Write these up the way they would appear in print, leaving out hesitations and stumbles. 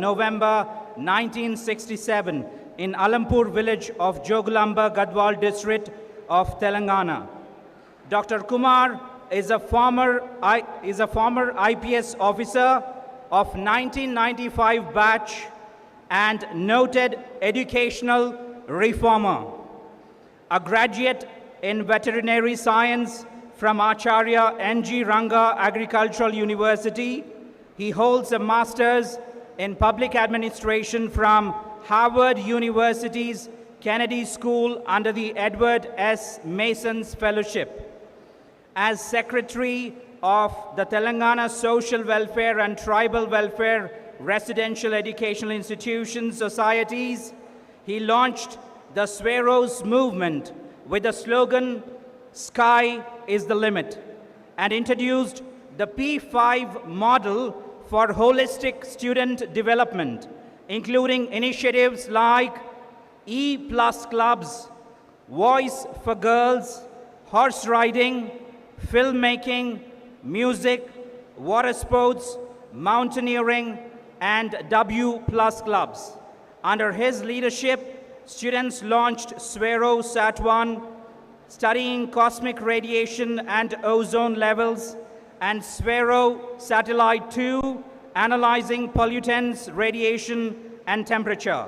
November 1967 in Alampur village of Jogulamba, Gadwal district of Telangana. Dr. Kumar is a former IPS officer of 1995 batch and noted educational reformer. A graduate in veterinary science from Acharya N.G. Ranga Agricultural University, he holds a master's in public administration from Harvard University's Kennedy School under the Edward S. Mason's Fellowship. As Secretary of the Telangana Social Welfare and Tribal Welfare Residential Educational Institutions Societies, he launched the Sweros movement with the slogan, "Sky is the limit," and introduced the P5 model for holistic student development, including initiatives like E+ clubs, Voice for Girls, horse riding, filmmaking, music, water sports, mountaineering, and W+ clubs. Under his leadership, students launched Swero Sat1, studying cosmic radiation and ozone levels, and Swero Satellite 2, analyzing pollutants, radiation, and temperature.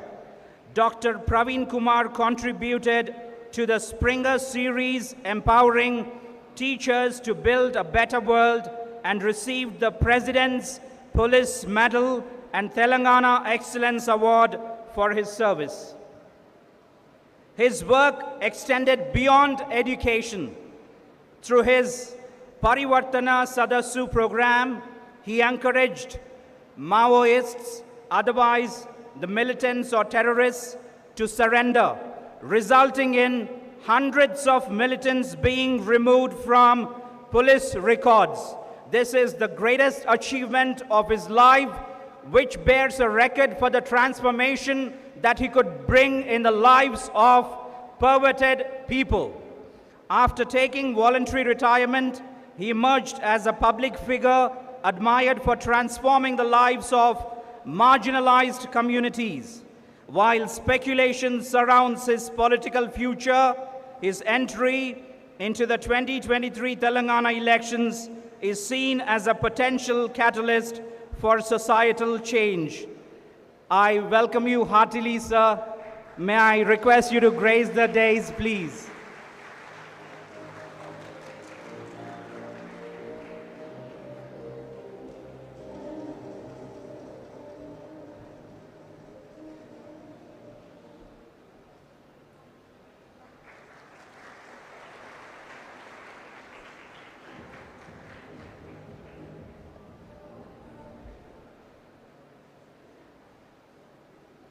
Dr. Praveen Kumar contributed to the Springer series, empowering teachers to build a better world, and received the President's Police Medal and Telangana Excellence Award for his service. His work extended beyond education. Through his Parivartana Sadassu program, he encouraged Maoists, otherwise the militants or terrorists, to surrender, resulting in hundreds of militants being removed from police records. This is the greatest achievement of his life, which bears a record for the transformation that he could bring in the lives of perverted people. After taking voluntary retirement, he emerged as a public figure admired for transforming the lives of marginalized communities. While speculation surrounds his political future, his entry into the 2023 Telangana elections is seen as a potential catalyst for societal change. I welcome you heartily, sir. May I request you to grace the dais, please.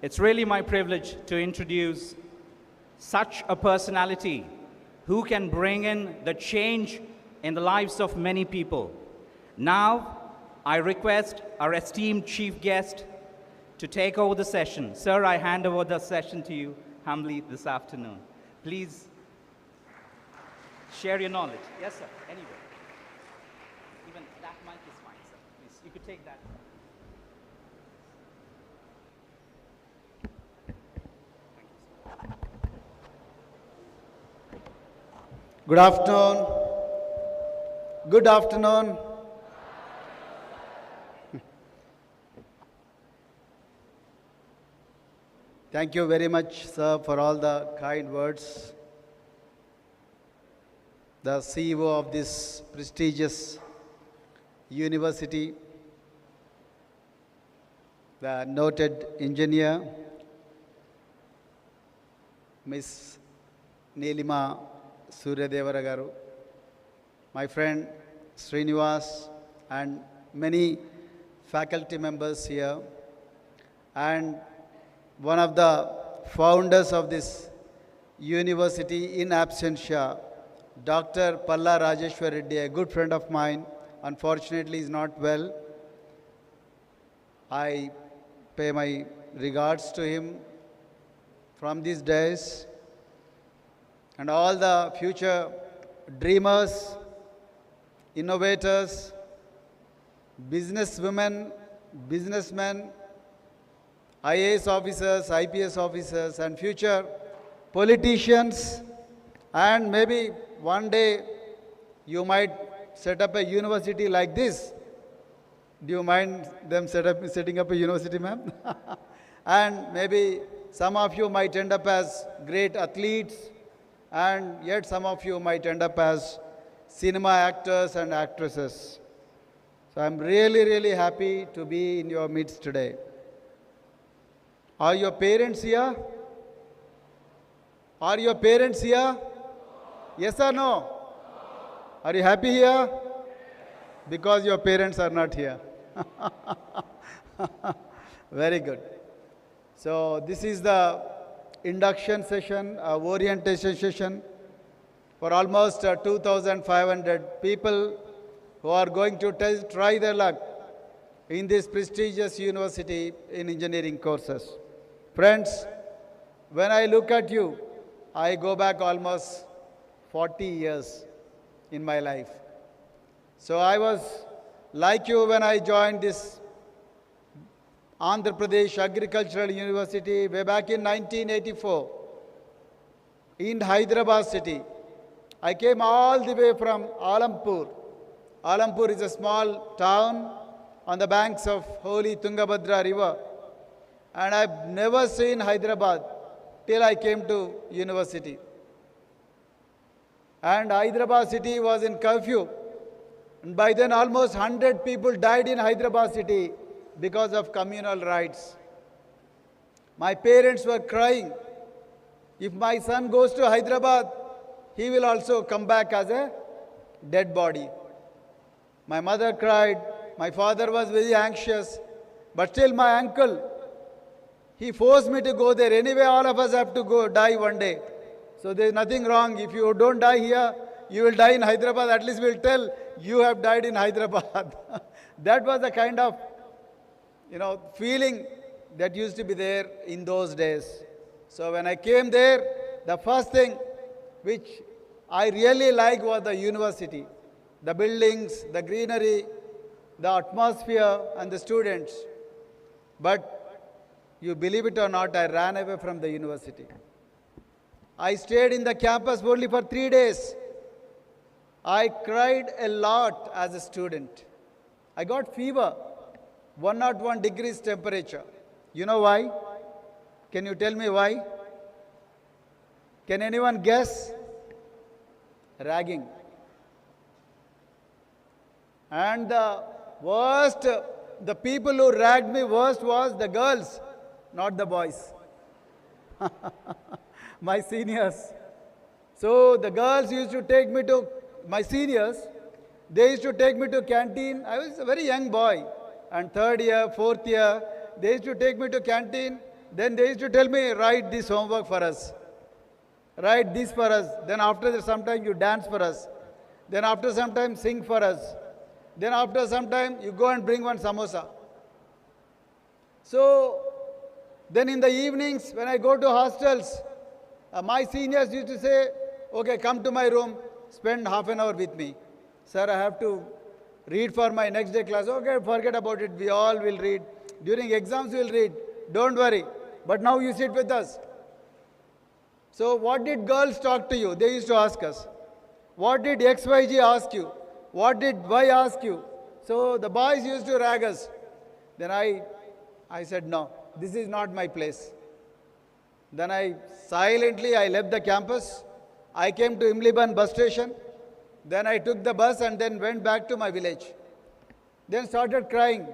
It's really my privilege to introduce such a personality who can bring in the change in the lives of many people. Now, I request our esteemed chief guest to take over the session. Sir, I hand over the session to you humbly this afternoon. Please share your knowledge. Yes, sir, anyway. Even that mic is fine, sir. Please, you could take that. Good afternoon. Good afternoon. Thank you very much, sir, for all the kind words. The CEO of this prestigious university, the noted engineer, Miss Neelima Suryadevara garu, my friend Srinivas, and many faculty members here, and one of the founders of this university in absentia, Dr. Palla Rajeshwar Reddy, a good friend of mine, unfortunately is not well. I pay my regards to him from these days. And all the future dreamers, innovators, businesswomen, businessmen, IAS officers, IPS officers, and future politicians, and maybe one day you might set up a university like this. Do you mind them setting up a university, ma'am? And maybe some of you might end up as great athletes, and yet some of you might end up as cinema actors and actresses. So I'm really, really happy to be in your midst today. Are your parents here? Are your parents here? Yes or no? Are you happy here? Because your parents are not here. Very good. So this is the induction session, orientation session for almost 2,500 people who are going to try their luck in this prestigious university in engineering courses. Friends, when I look at you, I go back almost 40 years in my life. So I was like you when I joined this Andhra Pradesh Agricultural University way back in 1984 in Hyderabad city. I came all the way from Alampur. Alampur is a small town on the banks of holy Tungabhadra river. And I've never seen Hyderabad till I came to university. And Hyderabad city was in curfew. And by then almost 100 people died in Hyderabad city because of communal rights. My parents were crying. If my son goes to Hyderabad, he will also come back as a dead body. My mother cried. My father was very anxious. But still my uncle, he forced me to go there. Anyway, all of us have to go die one day. So there is nothing wrong. If you don't die here, you will die in Hyderabad. At least we will tell you have died in Hyderabad. That was the kind of, feeling that used to be there in those days. So when I came there, the first thing which I really liked was the university. The buildings, the greenery, the atmosphere, and the students. But you believe it or not, I ran away from the university. I stayed in the campus only for 3 days. I cried a lot as a student. I got fever, 101 degrees temperature. You know why? Can you tell me why? Can anyone guess? Ragging. And the worst, the people who ragged me worst was the girls, not the boys. My seniors. So the girls used to take me to, my seniors, they used to take me to canteen. I was a very young boy. And third year, fourth year, they used to take me to canteen. Then they used to tell me, write this homework for us. Write this for us. Then after that, sometime you dance for us. Then after some time, sing for us. Then after some time, you go and bring one samosa. So, then in the evenings, when I go to hostels, my seniors used to say, okay, come to my room, spend half an hour with me. Sir, I have to read for my next day class. Okay, forget about it. We all will read. During exams, we will read. Don't worry. But now you sit with us. So what did girls talk to you? They used to ask us. What did XYG ask you? What did Y ask you? So the boys used to rag us. Then I said, no, this is not my place. Then I left the campus. I came to Imliban bus station. Then I took the bus and then went back to my village. Then started crying.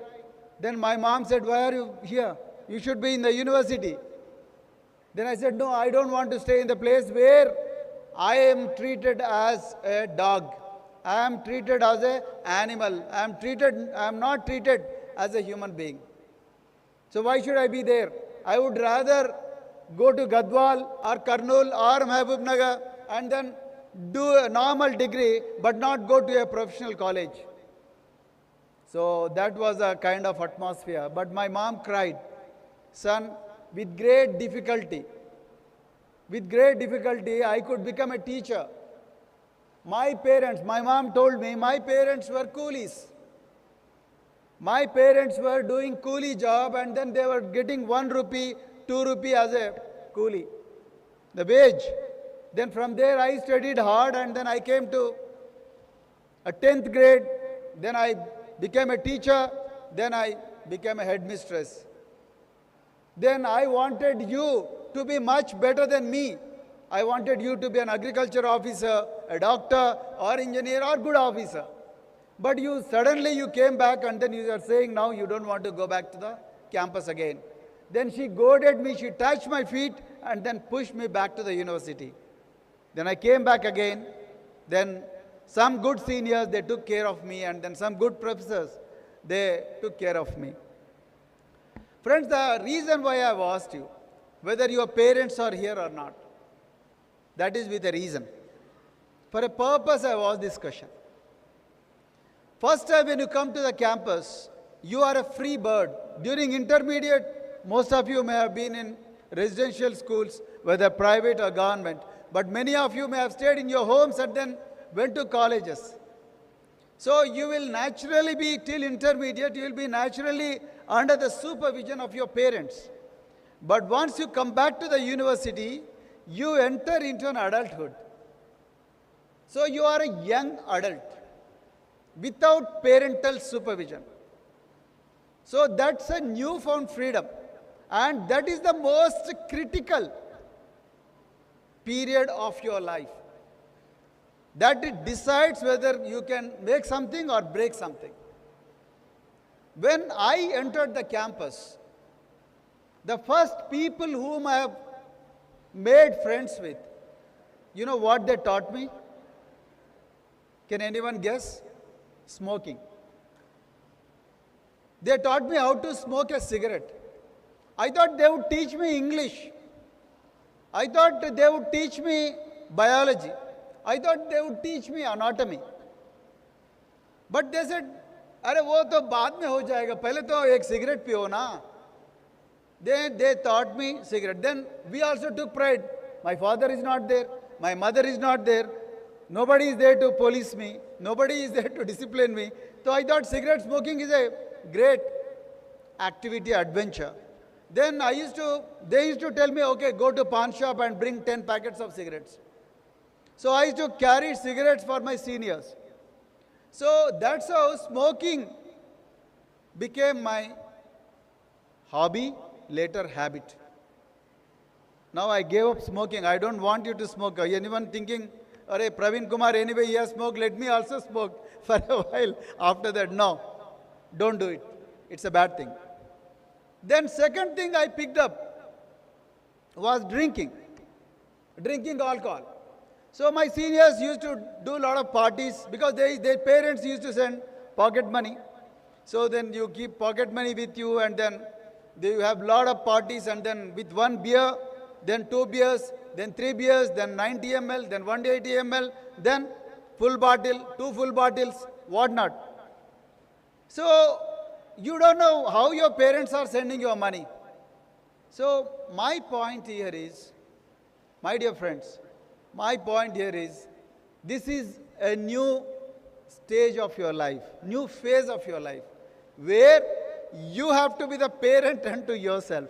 Then my mom said, why are you here? You should be in the university. Then I said, no, I don't want to stay in the place where I am treated as a dog. I am treated as an animal. I am not treated as a human being. So why should I be there? I would rather go to Gadwal or Karnool or Mahbubnagar and then do a normal degree but not go to a professional college. So that was a kind of atmosphere. But my mom cried, son, with great difficulty, I could become a teacher. My mom told me, my parents were coolies. My parents were doing coolie job and then they were getting 1 rupee, 2 rupee as a coolie, the wage. Then from there I studied hard and then I came to a 10th grade. Then I became a teacher. Then I became a headmistress. Then I wanted you to be much better than me. I wanted you to be an agriculture officer, a doctor or engineer or good officer. But you suddenly you came back and then you are saying now you don't want to go back to the campus again. Then she goaded me, she touched my feet and then pushed me back to the university. Then I came back again. Then some good seniors, they took care of me, and then some good professors, they took care of me. Friends, the reason why I have asked you, whether your parents are here or not, that is with a reason. For a purpose I have asked this question. First time when you come to the campus, you are a free bird. During intermediate, most of you may have been in residential schools, whether private or government, but many of you may have stayed in your homes and then went to colleges. So you will naturally be, till intermediate, you will be naturally under the supervision of your parents. But once you come back to the university, you enter into an adulthood. So you are a young adult without parental supervision. So that's a newfound freedom. And that is the most critical period of your life. That it decides whether you can make something or break something. When I entered the campus, the first people whom I have made friends with, you know what they taught me? Can anyone guess? Smoking. They taught me how to smoke a cigarette. I thought they would teach me English. I thought they would teach me biology. I thought they would teach me anatomy. But they said, अरे वो तो बाद में हो जाएगा, पहले तो एक cigarette पियो ना. They taught me cigarette. Then we also took pride. My father is not there. My mother is not there. Nobody is there to police me. Nobody is there to discipline me. So I thought cigarette smoking is a great activity, adventure. Then they used to tell me, okay, go to pawn shop and bring 10 packets of cigarettes. So I used to carry cigarettes for my seniors. So that's how smoking became my hobby, later habit. Now I gave up smoking. I don't want you to smoke. Anyone thinking, "Arey, Praveen Kumar, anyway he has smoked, let me also smoke for a while." After that, no, don't do it. It's a bad thing. Then second thing I picked up was drinking alcohol. So my seniors used to do a lot of parties because their parents used to send pocket money. So then you keep pocket money with you and then you have a lot of parties, and then with 1 beer, then 2 beers, then 3 beers, then 90 ml, then 180 ml, then full bottle, 2 full bottles, whatnot. So you don't know how your parents are sending your money. So my point here is, my dear friends, my point here is, this is a new stage of your life, new phase of your life, where you have to be the parent unto yourself.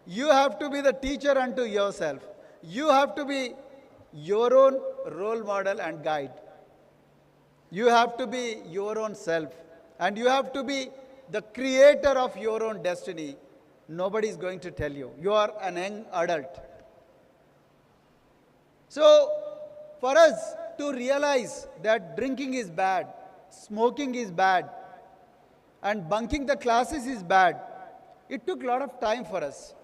You have to be the teacher unto yourself. You have to be your own role model and guide. You have to be your own self. And you have to be the creator of your own destiny. Nobody is going to tell you. You are an young adult. So, for us to realize that drinking is bad, smoking is bad, and bunking the classes is bad, it took a lot of time for us.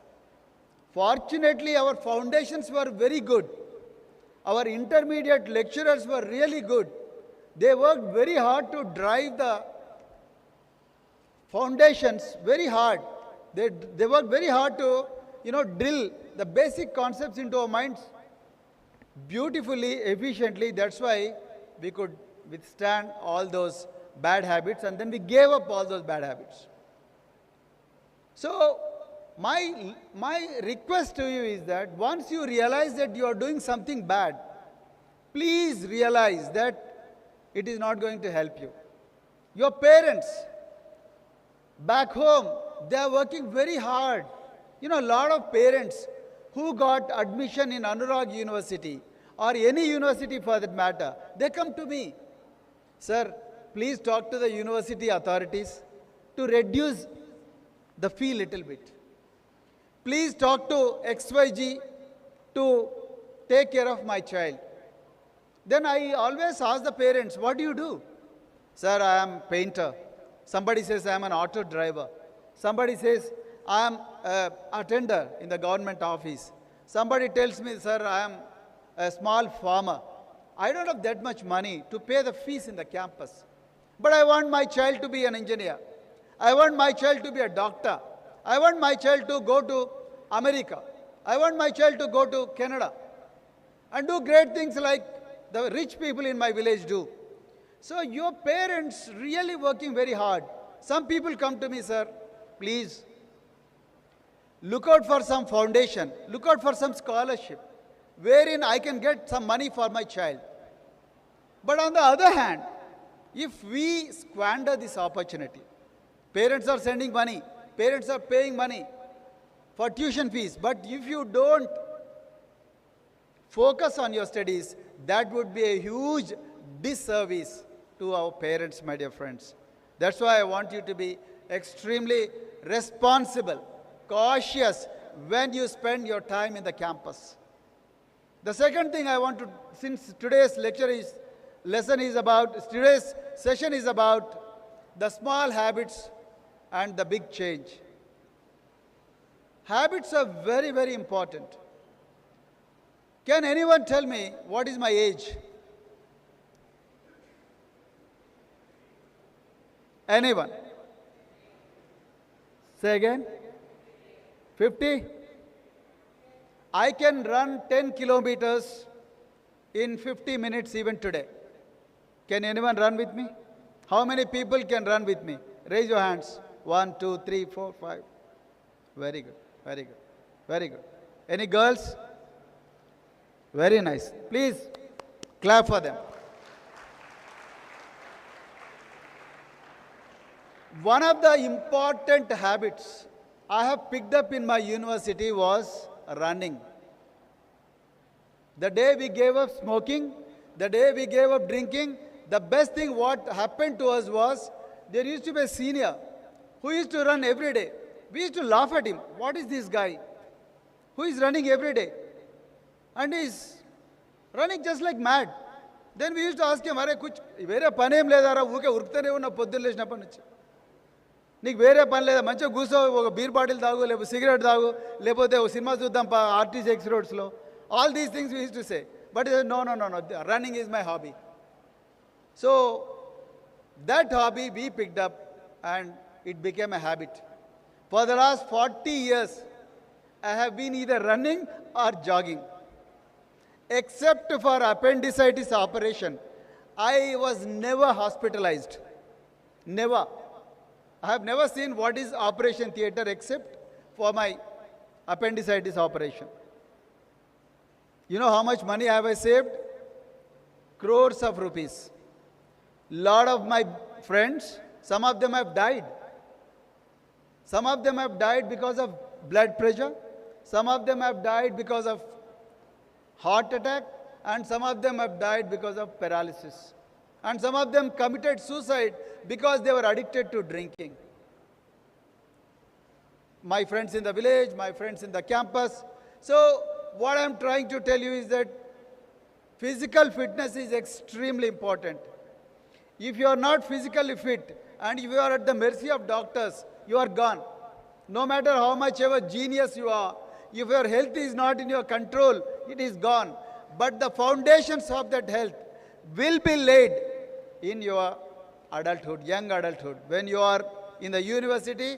Fortunately, our foundations were very good. Our intermediate lecturers were really good. They worked very hard to drive the foundations very hard. They worked very hard to, drill the basic concepts into our minds beautifully, efficiently. That's why we could withstand all those bad habits, and then we gave up all those bad habits. So my request to you is that once you realize that you are doing something bad, please realize that it is not going to help you. Your parents, Back home, they are working very hard. You know, a lot of parents who got admission in Anurag University or any university for that matter, they come to me. Sir, please talk to the university authorities to reduce the fee little bit. Please talk to XYG to take care of my child. Then I always ask the parents, what do you do? Sir, I am painter. Somebody says I am an auto driver. Somebody says I am an attender in the government office. Somebody tells me, sir, I am a small farmer. I don't have that much money to pay the fees in the campus. But I want my child to be an engineer. I want my child to be a doctor. I want my child to go to America. I want my child to go to Canada and do great things like the rich people in my village do. So your parents really working very hard. Some people come to me, sir, please look out for some foundation, look out for some scholarship, wherein I can get some money for my child. But on the other hand, if we squander this opportunity, parents are sending money, parents are paying money for tuition fees, but if you don't focus on your studies, that would be a huge disservice to our parents, my dear friends. That's why I want you to be extremely responsible, cautious when you spend your time in the campus. The second thing I want to, since today's today's session is about the small habits and the big change. Habits are very, very important. Can anyone tell me what is my age? Anyone? Say again. 50? I can run 10 kilometers in 50 minutes even today. Can anyone run with me? How many people can run with me? Raise your hands. 1, 2, 3, 4, 5. Very good. Very good. Very good. Any girls? Very nice. Please clap for them. One of the important habits I have picked up in my university was running. The day we gave up smoking, the day we gave up drinking, the best thing what happened to us was there used to be a senior who used to run every day. We used to laugh at him. What is this guy who is running every day? And he's running just like mad. Then we used to ask him, "Are kuch vere panem ledara uke urktane unna poddil lesnappa nunchi. నీకు వేరే పని లేదా మంచిగా కూర్చో ఒక beer bottle తాగు లేకపోతే cigarette తాగు లేకపోతే ఒక సినిమా చూద్దాం ఆర్టీసీ ఎక్స్ రోడ్స్లో all these things we used to say but no no no no running is my hobby so that hobby we picked up and it became a habit for the last 40 years I have been either running or jogging except for appendicitis operation. I was never hospitalized, never. I have never seen what is operation theatre except for my appendicitis operation. You know how much money have I saved? Crores of rupees. Lot of my friends, some of them have died. Some of them have died because of blood pressure. Some of them have died because of heart attack. And some of them have died because of paralysis. And some of them committed suicide because they were addicted to drinking. My friends in the village, my friends in the campus. So what I'm trying to tell you is that physical fitness is extremely important. If you are not physically fit and if you are at the mercy of doctors, you are gone. No matter how much ever genius you are, if your health is not in your control, it is gone. But the foundations of that health will be laid in your adulthood, young adulthood. When you are in the university,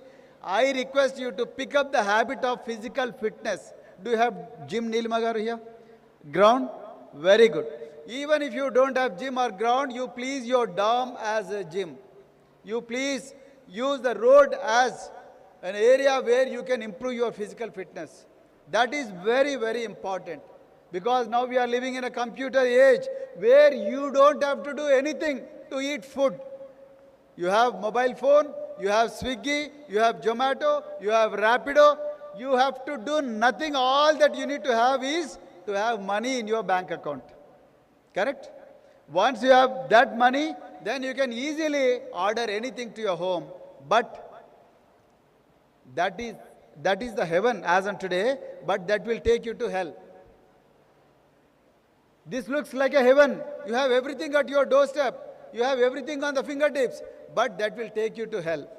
I request you to pick up the habit of physical fitness. Do you have gym, Nilmagar, here? Ground? Very good. Even if you don't have gym or ground, you please your dorm as a gym. You please use the road as an area where you can improve your physical fitness. That is very, very important. Because now we are living in a computer age where you don't have to do anything to eat food. You have mobile phone, you have Swiggy, you have Zomato, you have Rapido. You have to do nothing. All that you need to have is to have money in your bank account. Correct? Once you have that money, then you can easily order anything to your home. But that is the heaven as on today, but that will take you to hell. This looks like a heaven. You have everything at your doorstep. You have everything on the fingertips, but that will take you to hell.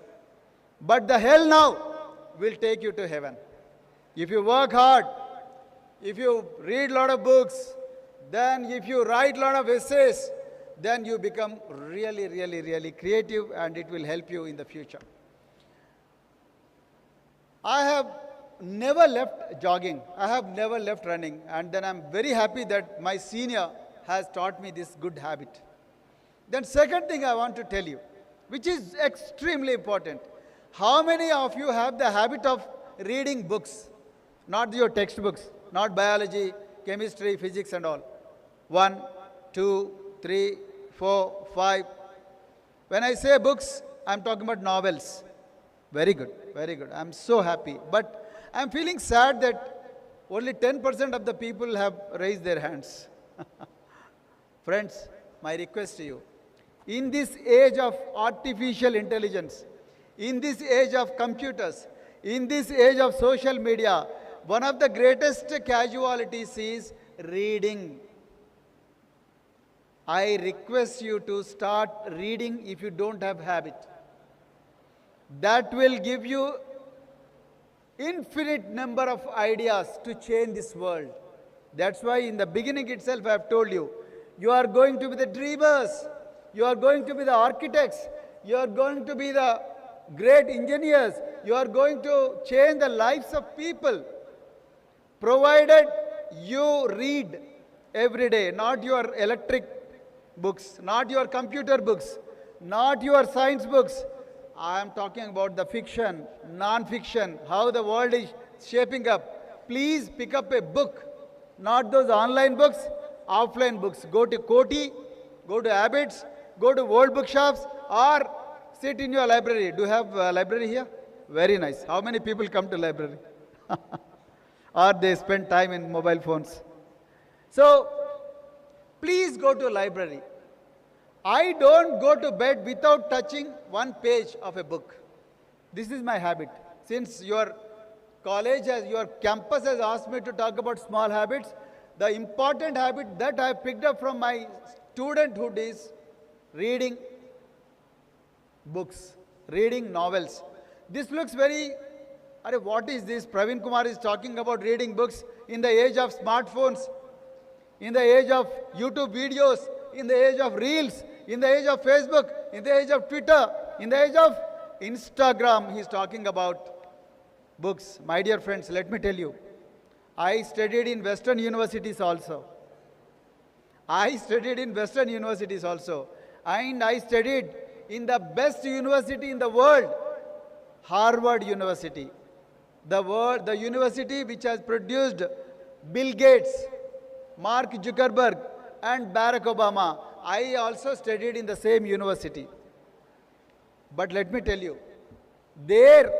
But the hell now will take you to heaven. If you work hard, if you read a lot of books, then if you write a lot of essays, then you become really, really, really creative, and it will help you in the future. I have never left jogging. I have never left running. And then I'm very happy that my senior has taught me this good habit. Then second thing I want to tell you, which is extremely important. How many of you have the habit of reading books? Not your textbooks, not biology, chemistry, physics and all. 1, 2, 3, 4, 5. When I say books, I'm talking about novels. Very good, very good. I'm so happy. But I'm feeling sad that only 10% of the people have raised their hands. Friends, my request to you, in this age of artificial intelligence, in this age of computers, in this age of social media, one of the greatest casualties is reading. I request you to start reading if you don't have habit. That will give you infinite number of ideas to change this world. That's why in the beginning itself I have told you, you are going to be the dreamers, you are going to be the architects, you are going to be the great engineers, you are going to change the lives of people, provided you read every day, not your electric books, not your computer books, not your science books. I am talking about the fiction, non-fiction, how the world is shaping up. Please pick up a book, not those online books, offline books. Go to Koti, go to Abbott's, go to World Bookshops, or sit in your library. Do you have a library here? Very nice. How many people come to library? Or they spend time in mobile phones. So, please go to library. I don't go to bed without touching one page of a book. This is my habit. Since your college, your campus has asked me to talk about small habits, the important habit that I picked up from my studenthood is reading books, reading novels. This looks very, what is this? Praveen Kumar is talking about reading books in the age of smartphones, in the age of YouTube videos, in the age of Reels, in the age of Facebook, in the age of Twitter, in the age of Instagram. He's talking about books. My dear friends, let me tell you, I studied in Western universities also. I studied in Western universities also. And I studied in the best university in the world, Harvard University. The university which has produced Bill Gates, Mark Zuckerberg, and Barack Obama. I also studied in the same university. But let me tell you, there,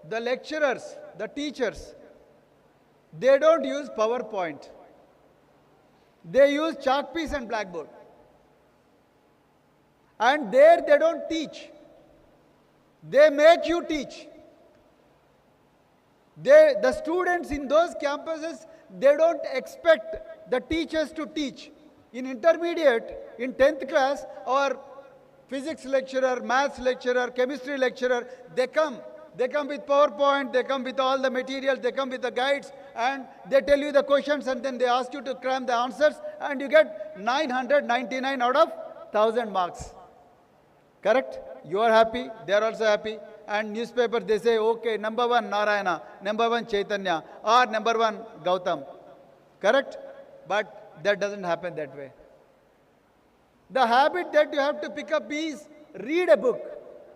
the lecturers, the teachers, they don't use PowerPoint. They use chalk piece and blackboard. And there they don't teach. They make you teach. The students in those campuses, they don't expect the teachers to teach. In intermediate, in 10th class, our physics lecturer, maths lecturer, chemistry lecturer, they come with PowerPoint, they come with all the materials, they come with the guides, and they tell you the questions, and then they ask you to cram the answers, and you get 999 out of 1000 marks. Correct? You are happy, they are also happy. And newspaper, they say, okay, number 1 Narayana, number 1 Chaitanya, or number 1 Gautam. Correct? But that doesn't happen that way. The habit that you have to pick up is read a book.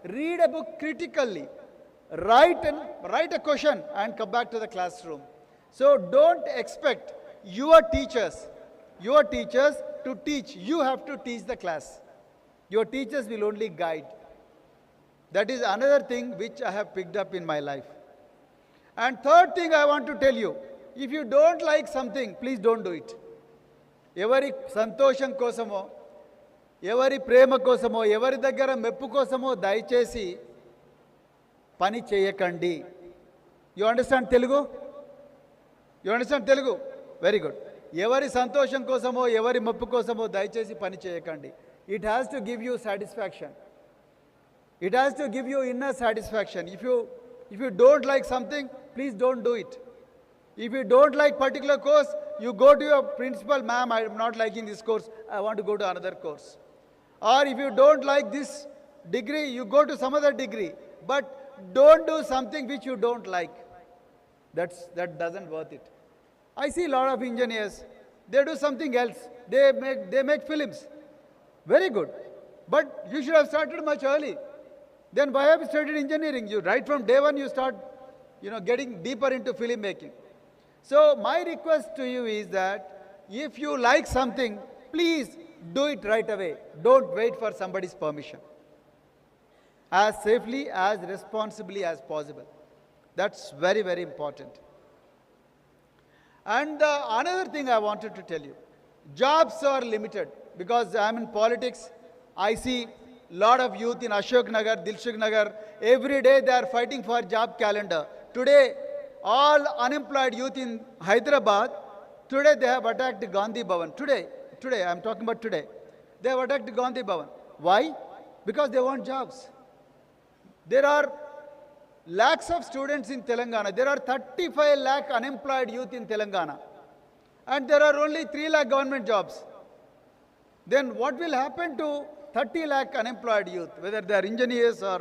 Read a book critically. Write a question and come back to the classroom. So don't expect your teachers to teach. You have to teach the class. Your teachers will only guide. That is another thing which I have picked up in my life. And third thing I want to tell you, if you don't like something, please don't do it. ఎవరి సంతోషం కోసమో, ఎవరి ప్రేమ కోసమో, ఎవరి దగ్గర మెప్పు కోసమో దయచేసి పని చేయకండి. You understand Telugu? You understand Telugu? Very good. ఎవరి సంతోషం కోసమో, ఎవరి మెప్పు కోసమో దయచేసి పని చేయకండి. It has to give you satisfaction. It has to give you inner satisfaction. If you don't like something, please don't do it. If you don't like particular course, you go to your principal, ma'am, I am not liking this course, I want to go to another course. Or if you don't like this degree, you go to some other degree. But don't do something which you don't like. That doesn't worth it. I see a lot of engineers, they do something else. They make films. Very good. But you should have started much early. Then why have you studied engineering? You right from day one you start, getting deeper into film making. So my request to you is that if you like something, please do it right away. Don't wait for somebody's permission. As safely, as responsibly as possible. That's very, very important. And another thing I wanted to tell you, jobs are limited. Because I am in politics, I see lot of youth in Ashok Nagar, Dilshuk Nagar, every day they are fighting for job calendar. Today, all unemployed youth in Hyderabad, today they have attacked Gandhi Bhavan. Today, I am talking about today. They have attacked Gandhi Bhavan. Why? Because they want jobs. There are lakhs of students in Telangana. There are 35 lakh unemployed youth in Telangana. And there are only 3 lakh government jobs. Then what will happen to 30 lakh unemployed youth, whether they are engineers or,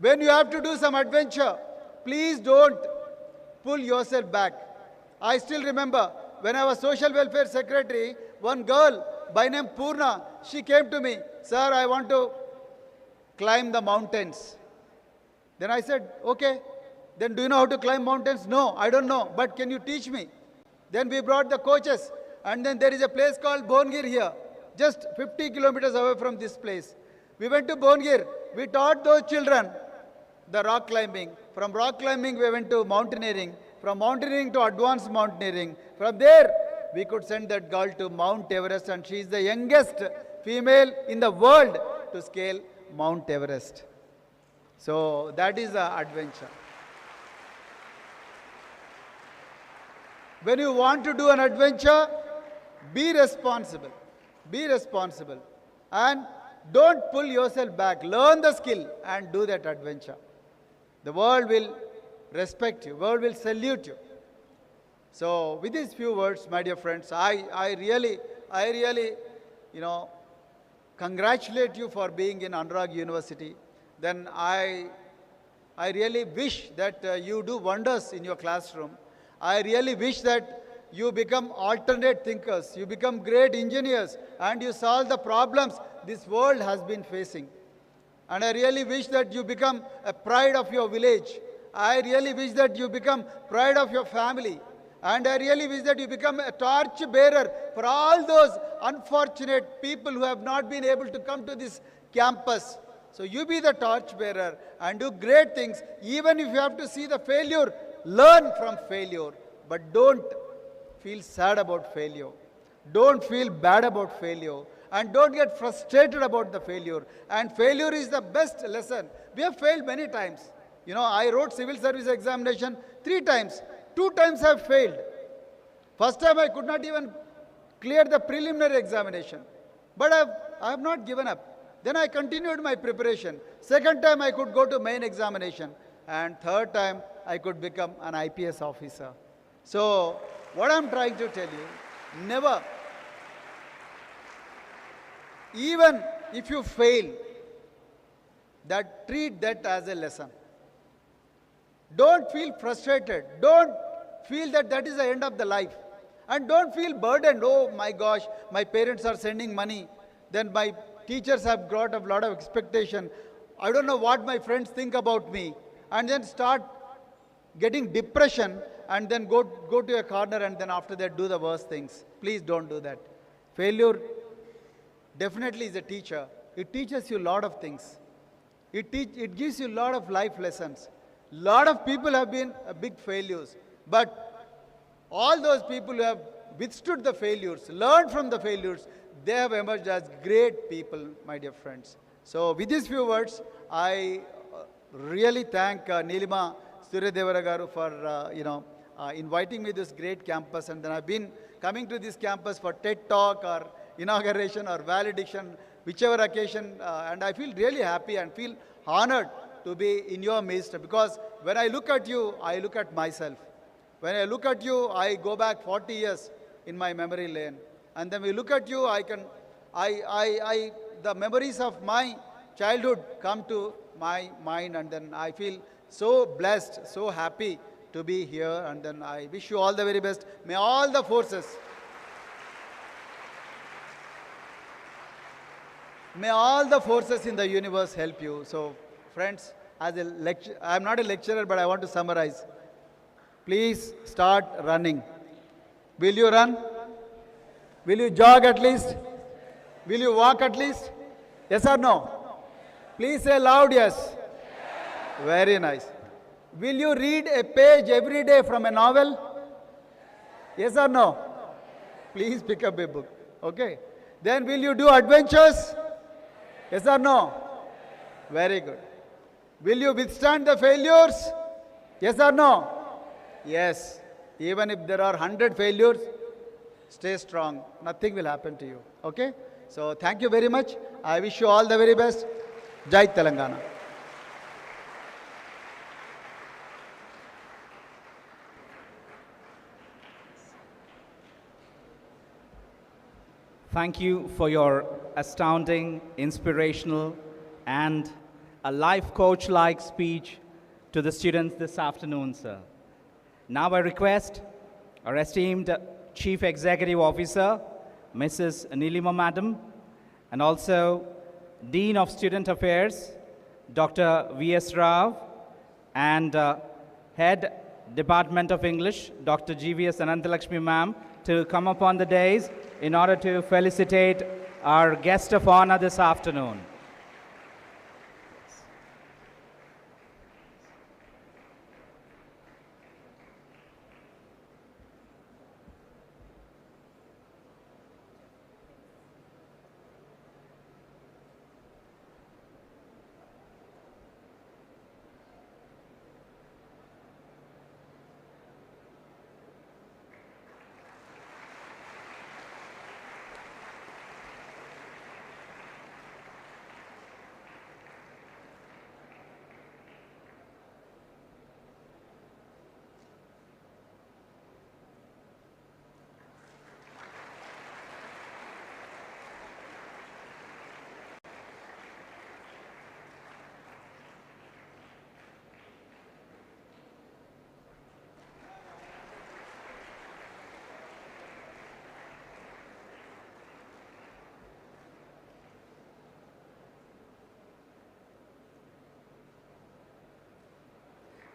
when you have to do some adventure, please don't pull yourself back. I still remember when I was social welfare secretary, one girl by name Purna, she came to me, sir, I want to climb the mountains. Then I said, okay, then do you know how to climb mountains? No, I don't know, but can you teach me? Then we brought the coaches, and then there is a place called Bongir here, just 50 kilometers away from this place. We went to Bongir, we taught those children the rock climbing. From rock climbing we went to mountaineering, from mountaineering to advanced mountaineering. From there we could send that girl to Mount Everest, and she is the youngest female in the world to scale Mount Everest. So that is the adventure. When you want to do an adventure, be responsible. Be responsible. And don't pull yourself back. Learn the skill and do that adventure. The world will respect you. World will salute you. So with these few words, my dear friends, I really, you know, congratulate you for being in Anurag University. Then I really wish that you do wonders in your classroom. I really wish that you become alternate thinkers, you become great engineers, and you solve the problems this world has been facing. And I really wish that you become a pride of your village. I really wish that you become pride of your family. And I really wish that you become a torch bearer for all those unfortunate people who have not been able to come to this campus. So you be the torch bearer and do great things. Even if you have to see the failure, learn from failure. But don't feel sad about failure. Don't feel bad about failure. And don't get frustrated about the failure. And failure is the best lesson. We have failed many times. You know, I wrote civil service examination 3 times. 2 times I have failed. First time I could not even clear the preliminary examination. But I have not given up. Then I continued my preparation. Second time I could go to main examination. And third time I could become an IPS officer. So what I am trying to tell you, never, even if you fail, treat that as a lesson. Don't feel frustrated. Don't feel that that is the end of the life. And don't feel burdened. Oh my gosh, my parents are sending money. Then my teachers have got a lot of expectation. I don't know what my friends think about me. And then start getting depression and then go to a corner and then after that do the worst things. Please don't do that. Failure definitely is a teacher. It teaches you a lot of things. It gives you a lot of life lessons. Lot of people have been big failures, but all those people who have withstood the failures, learned from the failures, they have emerged as great people, my dear friends. So with these few words, I really thank Neelima Suryadevara garu for inviting me to this great campus, and then I've been coming to this campus for TED Talk or inauguration or valediction, whichever occasion, and I feel really happy and feel honored to be in your midst, because when I look at you, I look at myself. When I look at you, I go back 40 years in my memory lane. And then when we look at you, the memories of my childhood come to my mind, and then I feel so blessed, so happy to be here, and then I wish you all the very best. May all the forces, may all the forces in the universe help you. So, friends, as a I am not a lecturer, but I want to summarize. Please start running. Will you run? Will you jog at least? Will you walk at least? Yes or no? Please say loud yes. Very nice. Will you read a page every day from a novel? Yes or no? Please pick up a book. Okay. Then will you do adventures? Yes or no? Very good. Will you withstand the failures? Yes or no? Yes. Even if there are 100 failures, stay strong. Nothing will happen to you. Okay? So thank you very much. I wish you all the very best. Jai Telangana. Thank you for your astounding, inspirational, and a life coach-like speech to the students this afternoon, sir. Now I request our esteemed Chief Executive Officer, Mrs. Neelima Madam, and also Dean of Student Affairs, Dr. V.S. Rao, and Head Department of English, Dr. G.V.S. Anantalakshmi Ma'am, to come up on the dais in order to felicitate our guest of honor this afternoon.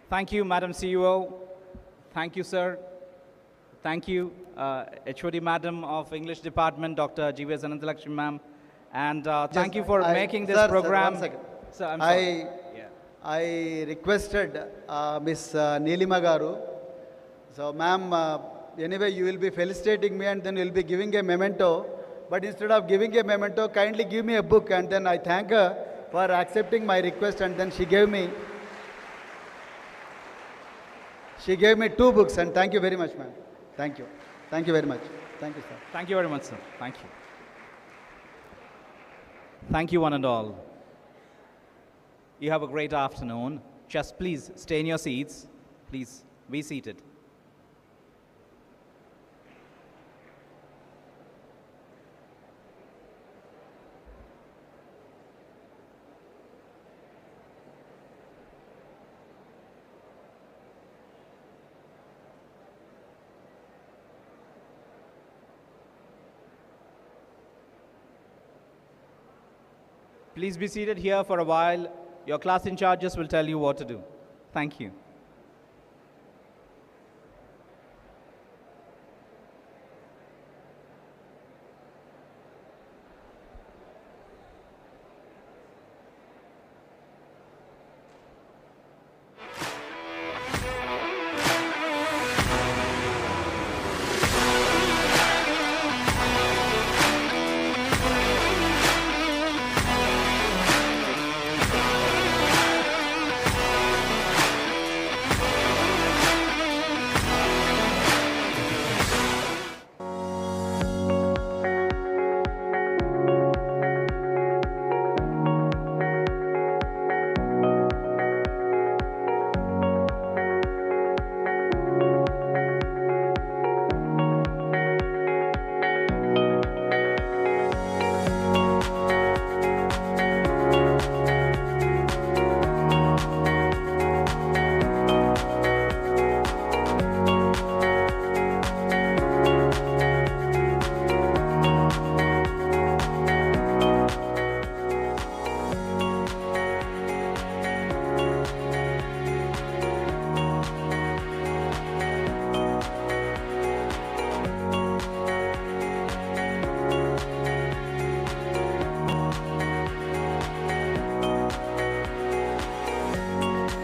Thank you, Madam CEO. Thank you, sir. Thank you, HOD Madam of English Department, Dr. G.V.S. Anantalakshmi ma'am. And thank you for making this program. Sir, 1 second. Sir, I'm sorry. I requested Miss Neelima Garu. So, ma'am, anyway, you will be felicitating me and then you will be giving a memento. But instead of giving a memento, kindly give me a book. And then I thank her for accepting my request. And then she gave me 2 books. And thank you very much, ma'am. Thank you. Thank you very much. Thank you, sir. Thank you very much, sir. Thank you. Thank you, one and all. You have a great afternoon. Just please stay in your seats. Please be seated. Please be seated here for a while. Your class in charges will tell you what to do. Thank you.